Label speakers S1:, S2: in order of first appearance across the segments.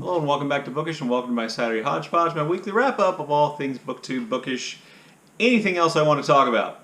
S1: Hello and welcome back to Bookish, and welcome to my Saturday Hodgepodge, my weekly wrap-up of all things booktube, bookish, anything else I want to talk about.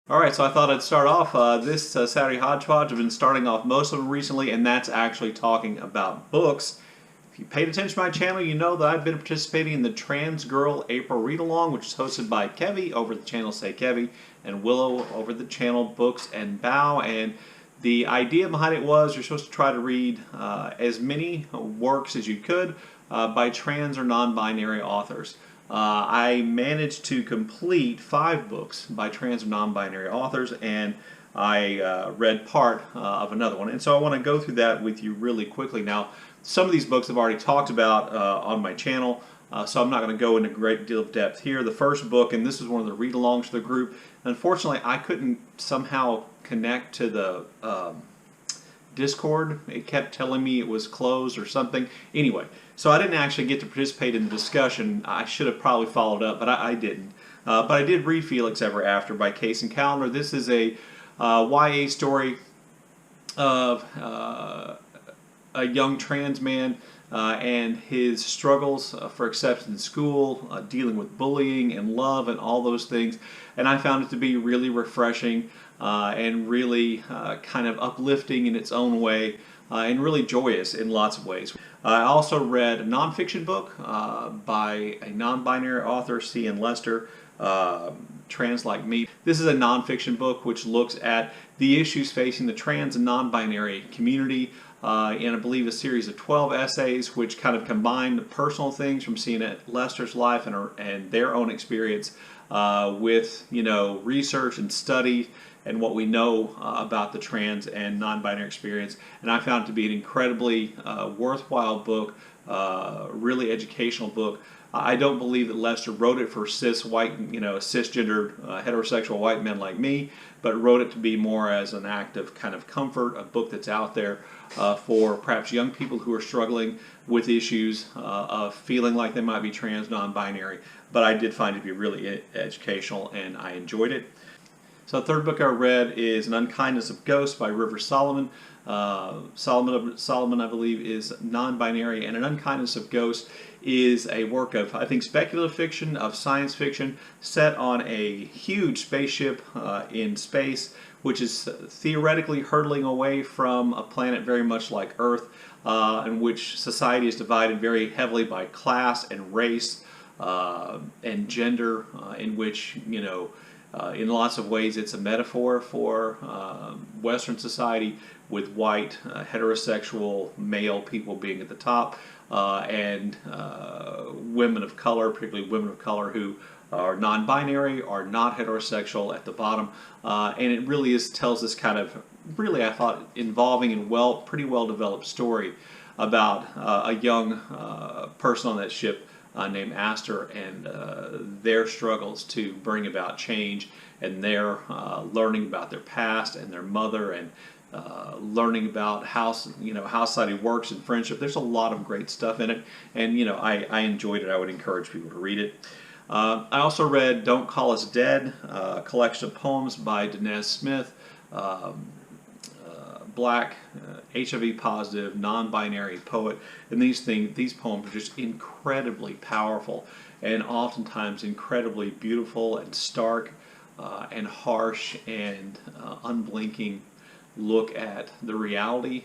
S1: Alright, so I thought I'd start off this Saturday Hodgepodge. I've been starting off most of them recently, and that's actually talking about books. If you paid attention to my channel, you know that I've been participating in the Trans Girl April Read-Along, which is hosted by Kevy over the channel Say Kevy, and Willow over the channel Books and Bow. And the idea behind it was you're supposed to try to read as many works as you could by trans or non-binary authors. I managed to complete 5 books by trans or non-binary authors, and I read part of another one. And so I want to go through that with you really quickly. Now, some of these books I've already talked about on my channel, so I'm not going to go into a great deal of depth here. The first book, and this is one of the read-alongs to the group, unfortunately I couldn't somehow connect to the Discord. It kept telling me it was closed or something. Anyway, so I didn't actually get to participate in the discussion. I should have probably followed up, but I didn't. But I did read Felix Ever After by Kacen Callender. This is a YA story of a young trans man and his struggles for acceptance in school, dealing with bullying and love and all those things. And I found it to be really refreshing and really kind of uplifting in its own way and really joyous in lots of ways. I also read a nonfiction book by a non-binary author, C.N. Lester, Trans Like Me. This is a nonfiction book which looks at the issues facing the trans and non-binary community in, I believe, a series of 12 essays which kind of combine the personal things from C.N. Lester's life and their own experience with, you know, research and study and what we know about the trans and non-binary experience. And I found it to be an incredibly worthwhile book, really educational book. I don't believe that Lester wrote it for cisgendered, heterosexual white men like me, but wrote it to be more as an act of kind of comfort, a book that's out there for perhaps young people who are struggling with issues of feeling like they might be trans, non-binary. But I did find it to be really educational, and I enjoyed it. So the third book I read is An Unkindness of Ghosts by River Solomon. Solomon, I believe, is non-binary, and An Unkindness of Ghosts is a work of, I think, speculative fiction, of science fiction, set on a huge spaceship in space, which is theoretically hurtling away from a planet very much like Earth, in which society is divided very heavily by class and race and gender, in which, you know, in lots of ways it's a metaphor for Western society, with white, heterosexual, male people being at the top, and women of color, particularly women of color who are non-binary, are not heterosexual, at the bottom. And it really tells this kind of, really I thought, involving and pretty well-developed story about a young person on that ship named Astor, and their struggles to bring about change, and their learning about their past and their mother, and learning about how society works and friendship. There's a lot of great stuff in it, and I enjoyed it. I would encourage people to read it. I also read Don't Call Us Dead, a collection of poems by Danez Smith, black, HIV positive, non-binary poet, and these poems are just incredibly powerful, and oftentimes incredibly beautiful and stark and harsh and unblinking look at the reality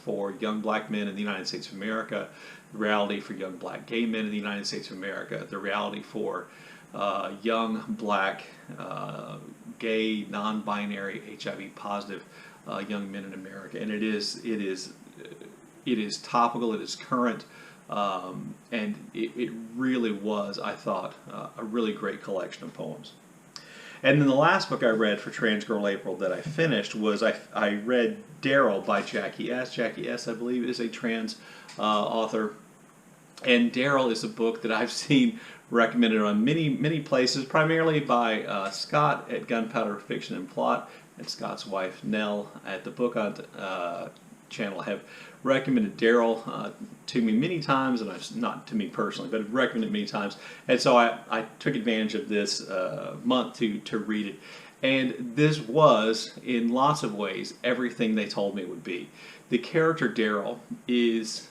S1: for young black men in the United States of America, the reality for young black gay men in the United States of America, the reality for young black gay, non-binary, HIV positive young men in America. And it is topical, it is current, and it really was, I thought, a really great collection of poems. And then the last book I read for Trans Girl April that I finished was I read Daryl by Jackie Ess. Jackie Ess, I believe, is a trans author. And Daryl is a book that I've seen recommended on many places, primarily by Scott at Gunpowder Fiction and Plot, and Scott's wife Nell at the Book Hunt channel have recommended Daryl to me many times, and not to me personally, but have recommended it many times. And so I took advantage of this month to read it. And this was, in lots of ways, everything they told me it would be. The character Daryl is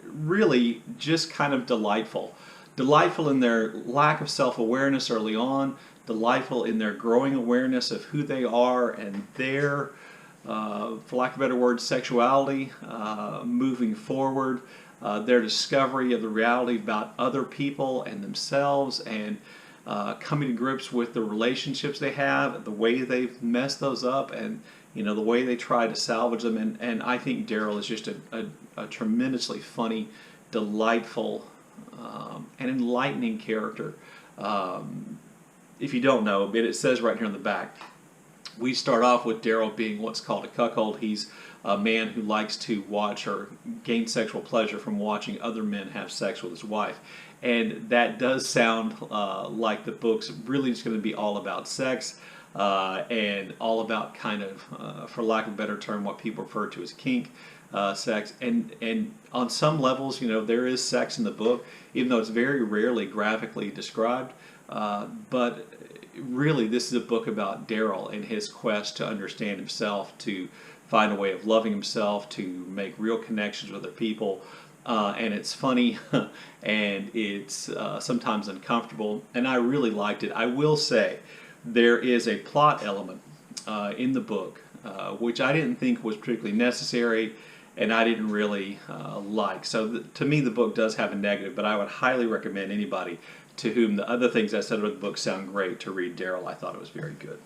S1: really just kind of delightful. Delightful in their lack of self-awareness early on, delightful in their growing awareness of who they are and their, for lack of a better word, sexuality, moving forward, their discovery of the reality about other people and themselves, and coming to grips with the relationships they have, the way they've messed those up, and the way they try to salvage them. And I think Daryl is just a tremendously funny, delightful, and enlightening character. If you don't know, but it says right here on the back, we start off with Daryl being what's called a cuckold. He's a man who likes to watch or gain sexual pleasure from watching other men have sex with his wife. And that does sound like the book's really just going to be all about sex and all about kind of, for lack of a better term, what people refer to as kink sex. And on some levels, there is sex in the book, even though it's very rarely graphically described. But really, this is a book about Daryl and his quest to understand himself, to find a way of loving himself, to make real connections with other people. And it's funny, and it's sometimes uncomfortable, and I really liked it. I will say there is a plot element in the book which I didn't think was particularly necessary, and I didn't really like. So to me, the book does have a negative, but I would highly recommend anybody to whom the other things I said about the book sound great to read Daryl. I thought it was very good.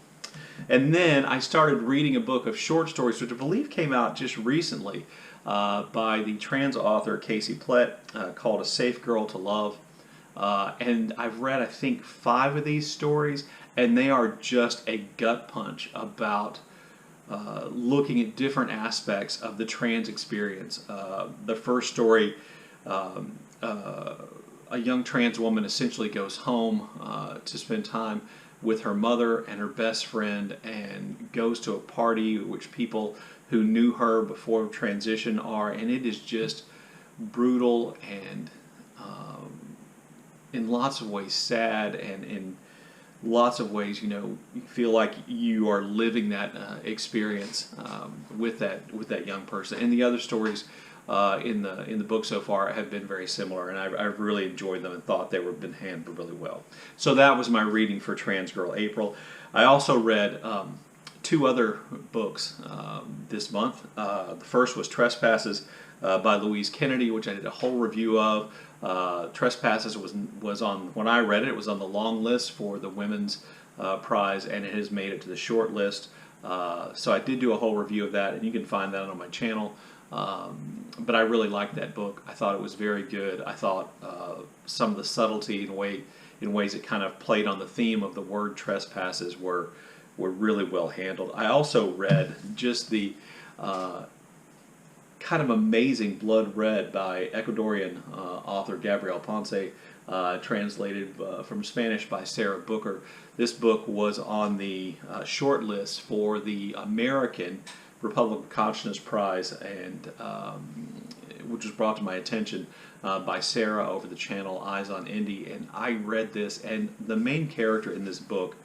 S1: And then I started reading a book of short stories, which I believe came out just recently, by the trans author Plett, called A Safe Girl to Love. And I've read, I think, 5 of these stories, and they are just a gut punch about looking at different aspects of the trans experience. The first story, a young trans woman essentially goes home to spend time with her mother and her best friend, and goes to a party which people who knew her before transition are, and it is just brutal and in lots of ways sad, and in lots of ways you feel like you are living that experience with that young person. And the other stories in the book so far have been very similar, and I've really enjoyed them and thought they were been handled really well. So that was my reading for Trans Girl April. I also read 2 other books this month. The first was Trespasses by Louise Kennedy, which I did a whole review of. Trespasses was on, when I read it, it was on the long list for the Women's Prize, and it has made it to the short list. So I did do a whole review of that, and you can find that on my channel. But I really liked that book. I thought it was very good. I thought some of the subtlety in ways it kind of played on the theme of the word trespasses were really well handled. I also read just the kind of amazing Blood Red by Ecuadorian author Gabriella Ponce, translated from Spanish by Sarah Booker. This book was on the short list for the American Republic of Consciousness Prize, and which was brought to my attention by Sarah over the channel Eyes on Indie. And I read this, and the main character in this book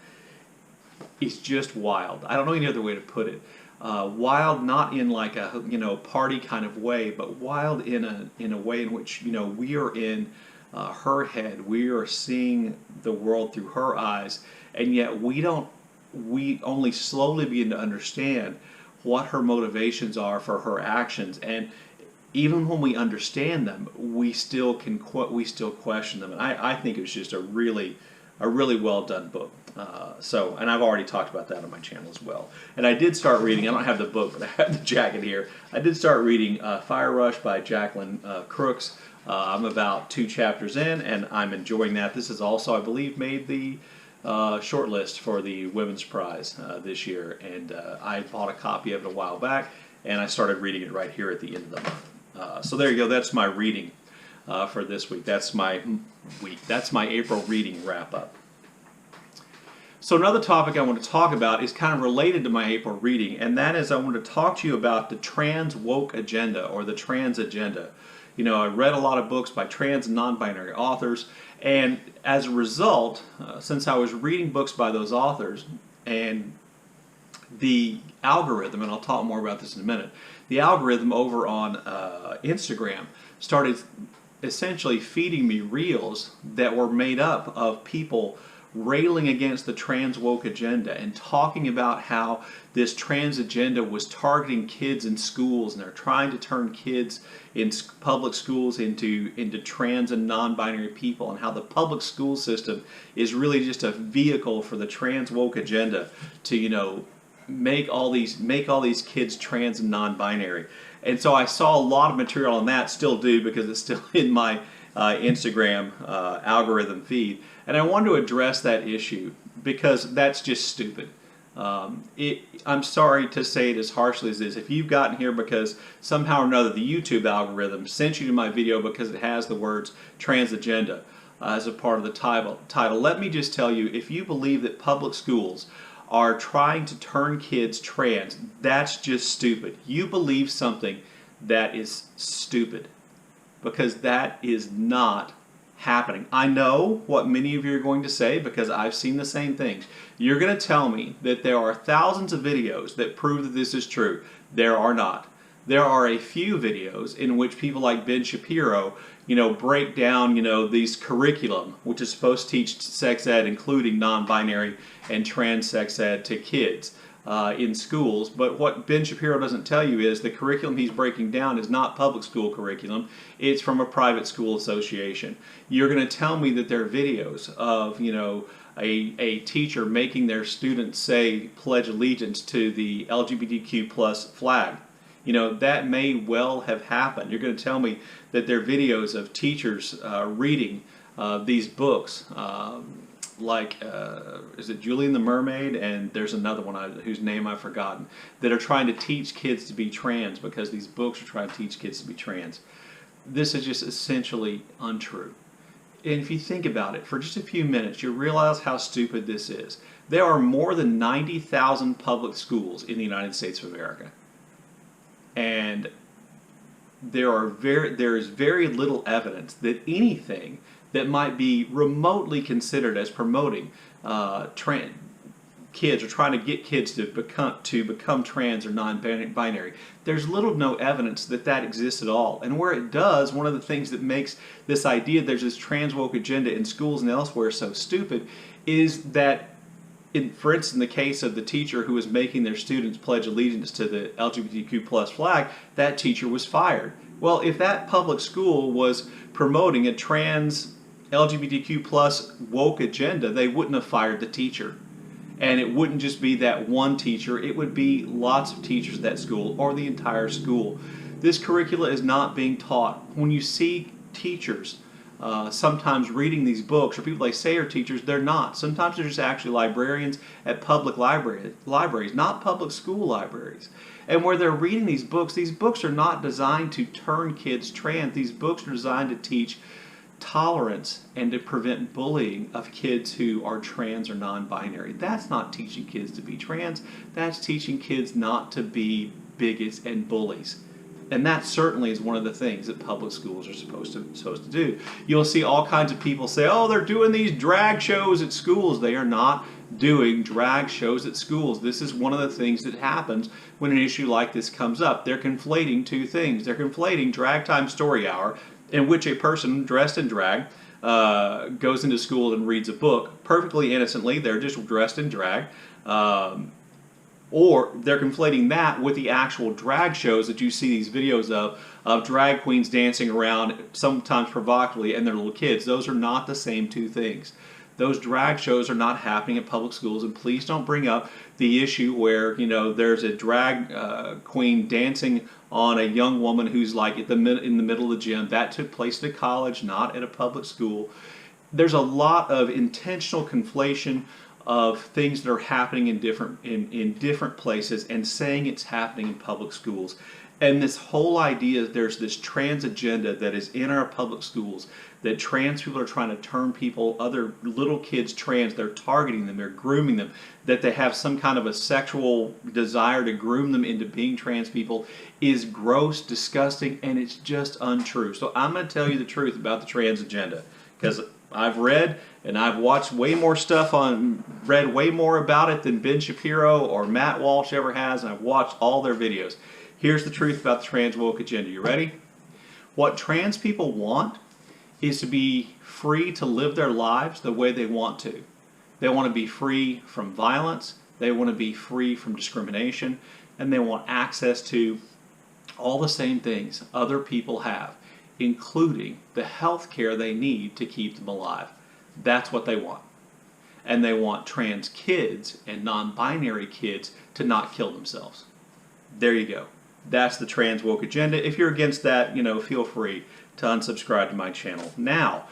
S1: is just wild. I don't know any other way to put it. Wild, not in like a party kind of way, but wild in a way in which we are in her head. We are seeing the world through her eyes, and yet we only slowly begin to understand what her motivations are for her actions. And even when we understand them, we still question them. And I think it was just a really well done book. And I've already talked about that on my channel as well. And I did start reading, I don't have the book, but I have the jacket here. I did start reading Fire Rush by Jacqueline Crooks. I'm about 2 chapters in, and I'm enjoying that. This is also, I believe, made the short list for the Women's Prize this year. And I bought a copy of it a while back, and I started reading it right here at the end of the month. So there you go. That's my reading for this week. That's my April reading wrap-up. So another topic I want to talk about is kind of related to my April reading, and that is I want to talk to you about the trans woke agenda, or the trans agenda. I read a lot of books by trans and non-binary authors, and as a result, since I was reading books by those authors, and the algorithm, and I'll talk more about this in a minute, the algorithm over on Instagram started essentially feeding me reels that were made up of people railing against the trans woke agenda and talking about how this trans agenda was targeting kids in schools, and they're trying to turn kids in public schools into trans and non-binary people, and how the public school system is really just a vehicle for the trans woke agenda to, you know, make all these kids trans and non-binary. And so I saw a lot of material on that, still do, because it's still in my Instagram algorithm feed. And I wanted to address that issue because that's just stupid. I'm sorry to say it as harshly as this. If you've gotten here because somehow or another the YouTube algorithm sent you to my video because it has the words trans agenda as a part of the title, let me just tell you, if you believe that public schools are trying to turn kids trans, that's just stupid. You believe something that is stupid, because that is not happening. I know what many of you are going to say, because I've seen the same things. You're going to tell me that there are thousands of videos that prove that this is true. There are not. There are a few videos in which people like Ben Shapiro, you know, break down, you know, these curriculum, which is supposed to teach sex ed, including non-binary and trans sex ed, to kids in schools. But what Ben Shapiro doesn't tell you is the curriculum he's breaking down is not public school curriculum. It's from a private school association. You're going to tell me that there are videos of, you know, a teacher making their students say pledge allegiance to the LGBTQ plus flag. You know, that may well have happened. You're going to tell me that there are videos of teachers reading these books, like, is it Julie and the Mermaid? And there's another one whose name I've forgotten, that are trying to teach kids to be trans because these books are trying to teach kids to be trans. This is just essentially untrue. And if you think about it for just a few minutes, you realize how stupid this is. There are more than 90,000 public schools in the United States of America. And there is very little evidence that anything that might be remotely considered as promoting kids or trying to get kids to become trans or non-binary, there's little to no evidence that that exists at all. And where it does, one of the things that makes this idea there's this trans woke agenda in schools and elsewhere so stupid is that, for instance, in the case of the teacher who was making their students pledge allegiance to the LGBTQ plus flag, that teacher was fired. Well, if that public school was promoting a trans LGBTQ plus woke agenda, they wouldn't have fired the teacher. And it wouldn't just be that one teacher, it would be lots of teachers at that school or the entire school. This curricula is not being taught. When you see teachers sometimes reading these books, or people they say are teachers, they're not. Sometimes they're just actually librarians at public libraries, not public school libraries. And where they're reading these books are not designed to turn kids trans. These books are designed to teach tolerance and to prevent bullying of kids who are trans or non-binary. That's not teaching kids to be trans. That's teaching kids not to be bigots and bullies. And that certainly is one of the things that public schools are supposed to do. You'll see all kinds of people say, oh, they're doing these drag shows at schools. They are not doing drag shows at schools. This is one of the things that happens when an issue like this comes up. They're conflating two things. They're conflating Drag Time Story Hour, in which a person dressed in drag goes into school and reads a book perfectly innocently. They're just dressed in drag. Or they're conflating that with the actual drag shows that you see these videos of drag queens dancing around, sometimes provocatively, and their little kids. Those are not the same two things. Those drag shows are not happening at public schools, and please don't bring up the issue where, you know, there's a drag queen dancing on a young woman who's like in the middle of the gym. That took place at a college, not at a public school. There's a lot of intentional conflation of things that are happening in different places and saying it's happening in public schools. And this whole idea, there's this trans agenda that is in our public schools, that trans people are trying to turn people, other little kids trans, they're targeting them, they're grooming them, that they have some kind of a sexual desire to groom them into being trans people, is gross, disgusting, and it's just untrue. So I'm going to tell you the truth about the trans agenda, because I've read and I've watched way more stuff read way more about it than Ben Shapiro or Matt Walsh ever has, and I've watched all their videos. Here's the truth about the trans woke agenda. You ready? What trans people want is to be free to live their lives the way they want to. They want to be free from violence, they want to be free from discrimination, and they want access to all the same things other people have, including the health care they need to keep them alive. That's what they want. And they want trans kids and non-binary kids to not kill themselves. There you go. That's the trans woke agenda. If you're against that, feel free to unsubscribe to my channel now.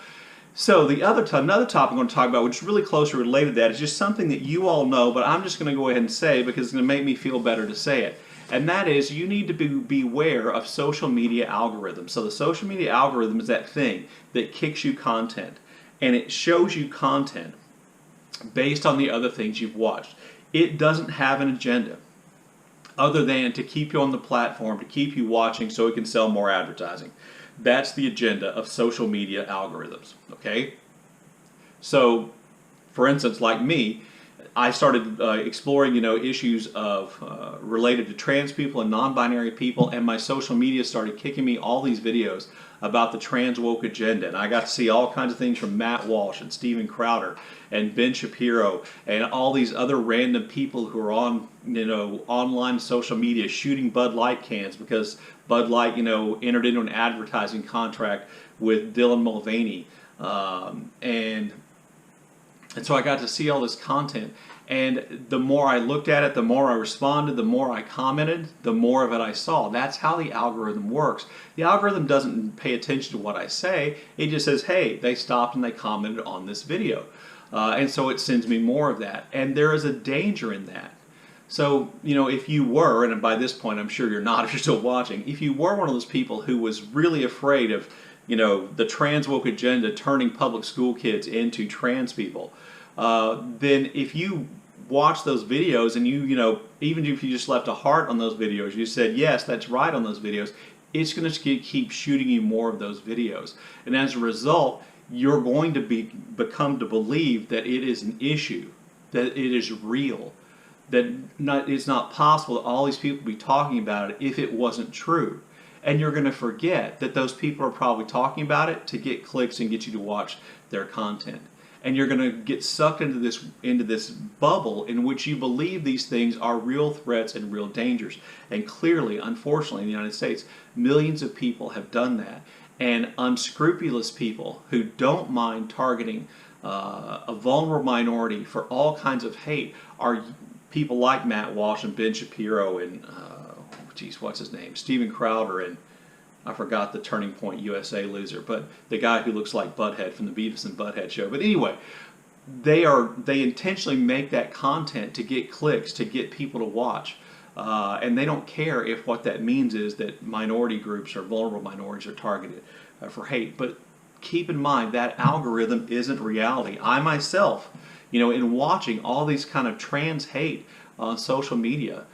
S1: So another topic I'm going to talk about, which is really closely related to that, is just something that you all know, but I'm just going to go ahead and say because it's going to make me feel better to say it. And that is, you need to beware of social media algorithms. So the social media algorithm is that thing that kicks you content, and it shows you content based on the other things you've watched. It doesn't have an agenda other than to keep you on the platform, to keep you watching so it can sell more advertising. That's the agenda of social media algorithms, okay? So, for instance, like me, I started exploring, issues of related to trans people and non-binary people, and my social media started kicking me all these videos about the trans woke agenda, and I got to see all kinds of things from Matt Walsh and Steven Crowder and Ben Shapiro and all these other random people who are on, online social media shooting Bud Light cans because Bud Light, entered into an advertising contract with Dylan Mulvaney, and so I got to see all this content, and the more I looked at it, the more I responded, the more I commented, the more of it I saw. That's how the algorithm works. The algorithm doesn't pay attention to what I say. It just says, hey, they stopped and they commented on this video. And so it sends me more of that. And there is a danger in that. So, if you were, and by this point I'm sure you're not if you're still watching, if you were one of those people who was really afraid of the trans woke agenda turning public school kids into trans people, then if you watch those videos and even if you just left a heart on those videos, you said, yes, that's right on those videos, it's going to keep shooting you more of those videos. And as a result, you're going to become to believe that it is an issue, that it is real, that it's not possible that all these people be talking about it if it wasn't true. And you're going to forget that those people are probably talking about it to get clicks and get you to watch their content. And you're going to get sucked into this bubble in which you believe these things are real threats and real dangers. And clearly, unfortunately, in the United States, millions of people have done that. And unscrupulous people who don't mind targeting a vulnerable minority for all kinds of hate are people like Matt Walsh and Ben Shapiro and, what's his name? Steven Crowder and I forgot the Turning Point USA loser, but the guy who looks like Butthead from the Beavis and Butthead show. But anyway, they intentionally make that content to get clicks, to get people to watch. And they don't care if what that means is that minority groups or vulnerable minorities are targeted for hate. But keep in mind that algorithm isn't reality. I myself, in watching all these kind of trans hate on social media,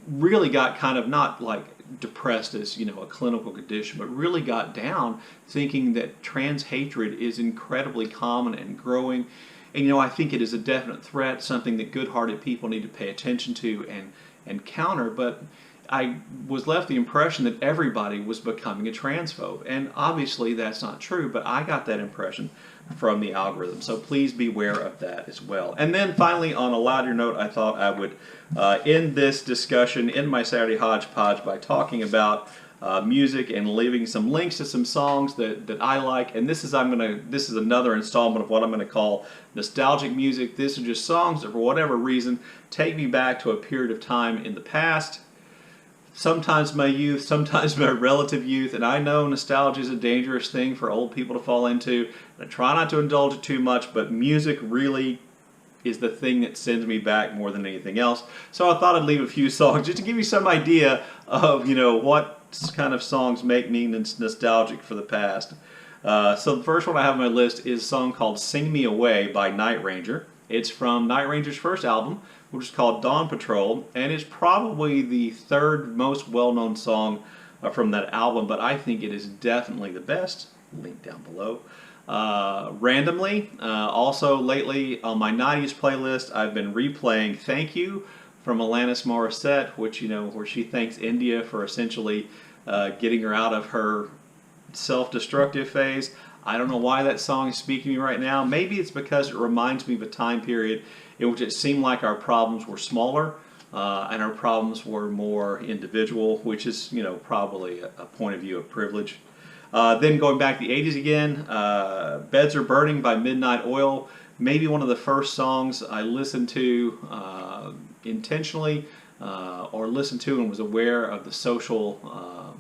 S1: really got kind of not like depressed as a clinical condition, but really got down thinking that trans hatred is incredibly common and growing. And I think it is a definite threat, something that good-hearted people need to pay attention to and counter. But I was left the impression that everybody was becoming a transphobe, and obviously that's not true. But I got that impression from the algorithm, so please beware of that as well. And then finally, on a lighter note, I thought I would end this discussion in my Saturday Hodgepodge by talking about music and leaving some links to some songs that I like. And this is another installment of what I'm going to call nostalgic music. These are just songs that, for whatever reason, take me back to a period of time in the past. Sometimes my youth, sometimes my relative youth, and I know nostalgia is a dangerous thing for old people to fall into. And I try not to indulge it too much, but music really is the thing that sends me back more than anything else. So I thought I'd leave a few songs just to give you some idea of, what kind of songs make me nostalgic for the past. So the first one I have on my list is a song called Sing Me Away by Night Ranger. It's from Night Ranger's first album, which is called Dawn Patrol, and it's probably the third most well-known song from that album, but I think it is definitely the best. Link down below. Randomly, also lately on my 90s playlist, I've been replaying Thank You from Alanis Morrisette, which, you know, where she thanks India for essentially getting her out of her self-destructive phase. I don't know why that song is speaking to me right now. Maybe it's because it reminds me of a time period in which it seemed like our problems were smaller and our problems were more individual, which is, you know, probably a point of view of privilege. Then going back to the 80s again, Beds Are Burning by Midnight Oil, maybe one of the first songs I listened to intentionally or listened to and was aware of the social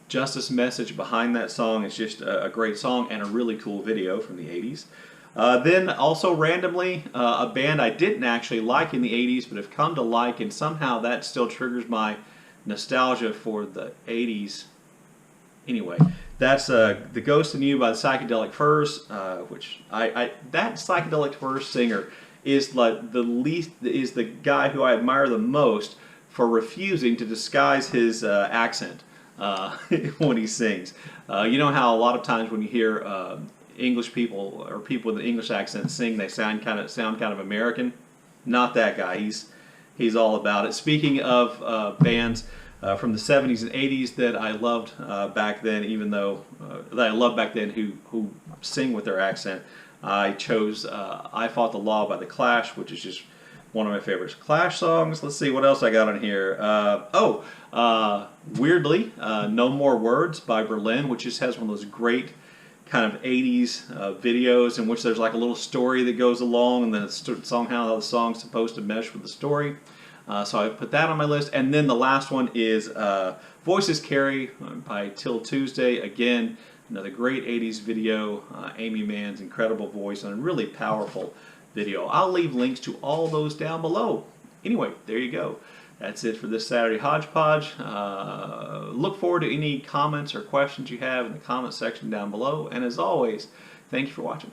S1: justice message behind that song. It's just a great song and a really cool video from the 80s. Then also randomly, a band I didn't actually like in the 80s but have come to like, and somehow that still triggers my nostalgia for the 80s. Anyway, that's The Ghost in You by the Psychedelic Furs, which that Psychedelic Furs singer is like the guy who I admire the most for refusing to disguise his accent when he sings. You know how a lot of times when you hear English people or people with an English accent sing, they sound kind of American. Not that guy. He's all about it. Speaking of bands from the 70s and 80s that I loved back then, even though that I loved back then who sing with their accent, I chose I Fought the Law by The Clash, which is just one of my favorite Clash songs. Let's see what else I got on here. Weirdly, No More Words by Berlin, which just has one of those great kind of 80s videos in which there's like a little story that goes along, and then it's somehow how the song's supposed to mesh with the story. So I put that on my list. And then the last one is Voices Carry by Till Tuesday. Again, another great 80s video. Amy Mann's incredible voice and a really powerful video. I'll leave links to all those down below. Anyway, there you go. That's it for this Saturday Hodgepodge. Look forward to any comments or questions you have in the comment section down below. And as always, thank you for watching.